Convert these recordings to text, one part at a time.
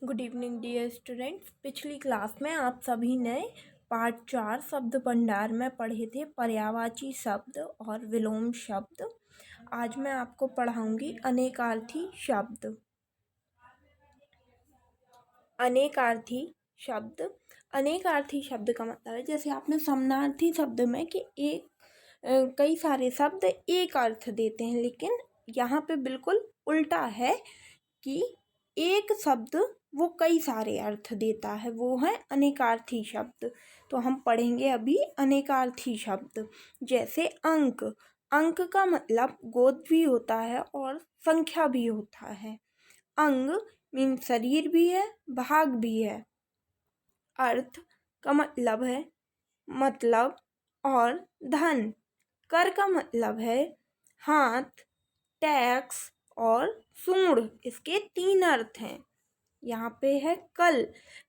Good evening dear students. पिछली class में आप सभी ने पार्ट 4 शब्द भंडार में पढ़े थे पर्यायवाची शब्द और विलोम शब्द। आज मैं आपको पढ़ाऊंगी अनेकार्थी शब्द। अनेकार्थी शब्द अनेकार्थी शब्द का मतलब है, जैसे आपने समानार्थी शब्द में कि कई सारे शब्द एक अर्थ देते हैं, लेकिन यहाँ पे बिल्कुल उल्टा है कि एक शब्द वो कई सारे अर्थ देता है, वो है अनेकार्थी शब्द। तो हम पढ़ेंगे अभी अनेकार्थी शब्द। जैसे अंक। अंक का मतलब गोद भी होता है और संख्या भी होता है। अंग मीन शरीर भी है, भाग भी है। अर्थ का मतलब है मतलब और धन। कर का मतलब है हाथ, टैक्स और सूंड। इसके 3 अर्थ हैं। यहाँ पे है कल।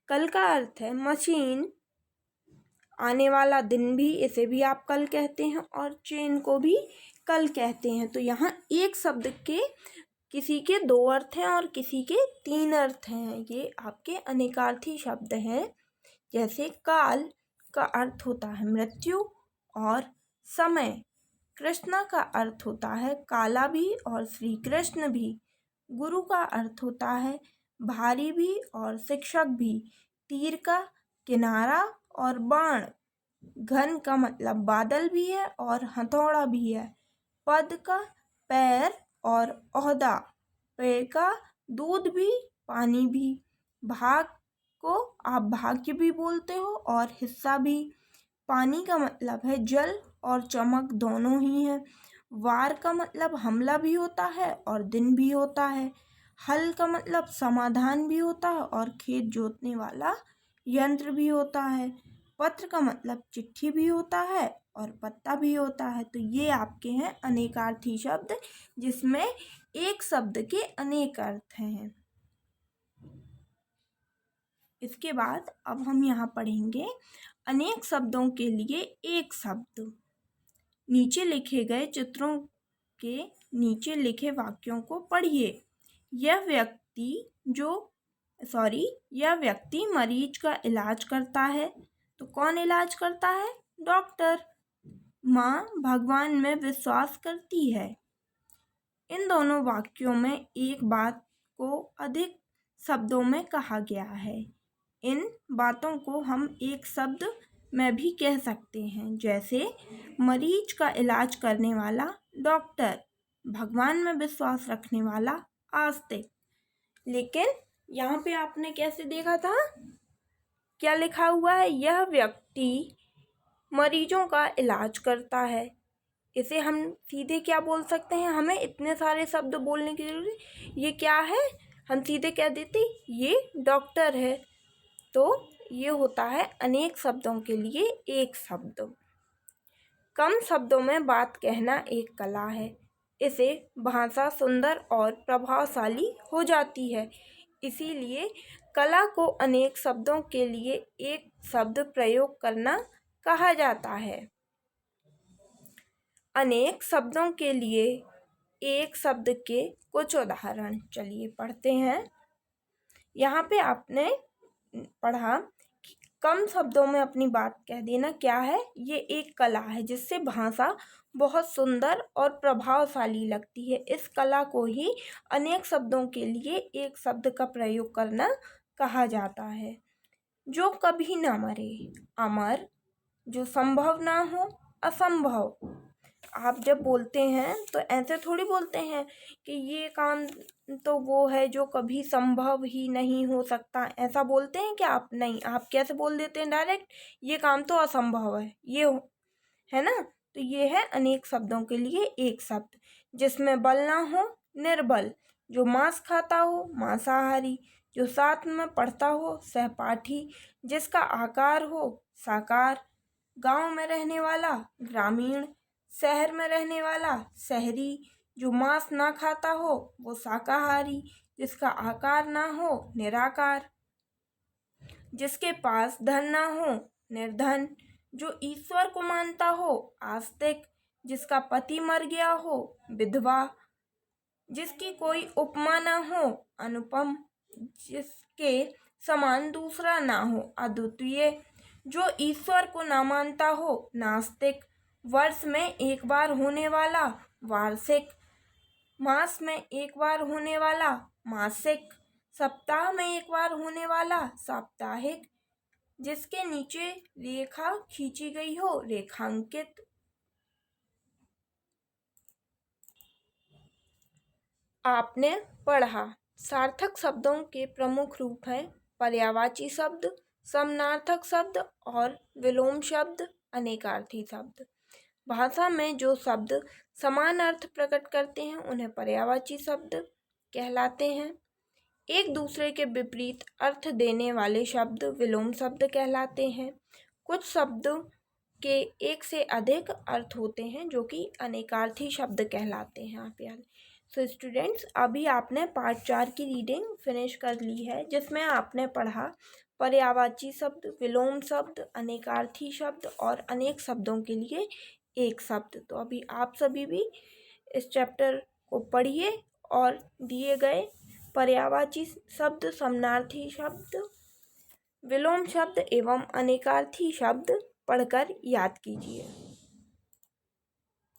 कल का अर्थ है मशीन, आने वाला दिन भी, इसे भी आप कल कहते हैं, और चेन को भी कल कहते हैं। तो यहाँ एक शब्द के किसी के 2 अर्थ हैं और किसी के 3 अर्थ हैं। ये आपके अनेकार्थी शब्द हैं। जैसे काल का अर्थ होता है मृत्यु और समय। कृष्णा का अर्थ होता है काला भी और श्री कृष्ण भी। गुरु का अर्थ होता है भारी भी और शिक्षक भी। तीर का किनारा और बाण। घन का मतलब बादल भी है और हथौड़ा भी है। पद का पैर और ओहदा। पेड़ का दूध भी, पानी भी। भाग को आप भाग्य भी बोलते हो और हिस्सा भी। पानी का मतलब है जल और चमक दोनों ही है। वार का मतलब हमला भी होता है और दिन भी होता है। हल का मतलब समाधान भी होता है और खेत जोतने वाला यंत्र भी होता है। पत्र का मतलब चिट्ठी भी होता है और पत्ता भी होता है। तो ये आपके हैं अनेकार्थी शब्द, जिसमें एक शब्द के अनेक अर्थ हैं। इसके बाद अब हम यहाँ पढ़ेंगे अनेक शब्दों के लिए एक शब्द। नीचे लिखे गए चित्रों के नीचे लिखे वाक्यों को पढ़िए। यह व्यक्ति मरीज का इलाज करता है। तो कौन इलाज करता है? डॉक्टर। माँ भगवान में विश्वास करती है। इन दोनों वाक्यों में एक बात को अधिक शब्दों में कहा गया है। इन बातों को हम एक शब्द में भी कह सकते हैं। जैसे मरीज का इलाज करने वाला डॉक्टर, भगवान में विश्वास रखने वाला आस्तिक। लेकिन यहाँ पे आपने कैसे देखा था, क्या लिखा हुआ है? यह व्यक्ति मरीजों का इलाज करता है। इसे हम सीधे क्या बोल सकते हैं? हमें इतने सारे शब्द बोलने की जरूरत, ये क्या है? हम सीधे कह देते ये डॉक्टर है। तो ये होता है अनेक शब्दों के लिए एक शब्द। कम शब्दों में बात कहना एक कला है। इसे भाषा सुंदर और प्रभावशाली हो जाती है। इसीलिए कला को अनेक शब्दों के लिए एक शब्द प्रयोग करना कहा जाता है। अनेक शब्दों के लिए एक शब्द के कुछ उदाहरण चलिए पढ़ते हैं। यहाँ पे आपने पढ़ा कि कम शब्दों में अपनी बात कह देना क्या है? ये एक कला है जिससे भाषा बहुत सुंदर और प्रभावशाली लगती है। इस कला को ही अनेक शब्दों के लिए एक शब्द का प्रयोग करना कहा जाता है। जो कभी ना मरे, अमर। जो संभव ना हो, असंभव। आप जब बोलते हैं तो ऐसे थोड़ी बोलते हैं कि ये काम तो वो है जो कभी संभव ही नहीं हो सकता, ऐसा बोलते हैं क्या आप? नहीं। आप कैसे बोल देते हैं डायरेक्ट, ये काम तो असंभव है, ये है ना। तो ये है अनेक शब्दों के लिए एक शब्द। जिसमें बल ना हो, निर्बल। जो मांस खाता हो, मांसाहारी। जो साथ में पढ़ता हो, सहपाठी। जिसका आकार हो, साकार। गांव में रहने वाला, ग्रामीण। शहर में रहने वाला, शहरी। जो मांस ना खाता हो वो शाकाहारी। जिसका आकार ना हो, निराकार। जिसके पास धन ना हो, निर्धन। जो ईश्वर को मानता हो, आस्तिक। जिसका पति मर गया हो, विधवा। जिसकी कोई उपमा ना हो, अनुपम। जिसके समान दूसरा ना हो, अद्वितीय। जो ईश्वर को ना मानता हो, नास्तिक। वर्ष में एक बार होने वाला, वार्षिक। मास में एक बार होने वाला, मासिक। सप्ताह में एक बार होने वाला, साप्ताहिक। जिसके नीचे रेखा खींची गई हो, रेखांकित। आपने पढ़ा। सार्थक शब्दों के प्रमुख रूप हैं पर्यायवाची शब्द, समानार्थक शब्द और विलोम शब्द, अनेकार्थी शब्द। भाषा में जो शब्द समान अर्थ प्रकट करते हैं उन्हें पर्यायवाची शब्द कहलाते हैं। एक दूसरे के विपरीत अर्थ देने वाले शब्द विलोम शब्द कहलाते हैं। कुछ शब्दों के एक से अधिक अर्थ होते हैं जो कि अनेकार्थी शब्द कहलाते हैं। आप याद। सो स्टूडेंट्स, अभी आपने पार्ट 4 की रीडिंग फिनिश कर ली है, जिसमें आपने पढ़ा पर्यायवाची शब्द, विलोम शब्द, अनेकार्थी शब्द और अनेक शब्दों के लिए एक शब्द। तो अभी आप सभी भी इस चैप्टर को पढ़िए और दिए गए पर्यायवाची शब्द, समानार्थी शब्द, विलोम शब्द एवं अनेकार्थी शब्द पढ़कर याद कीजिए।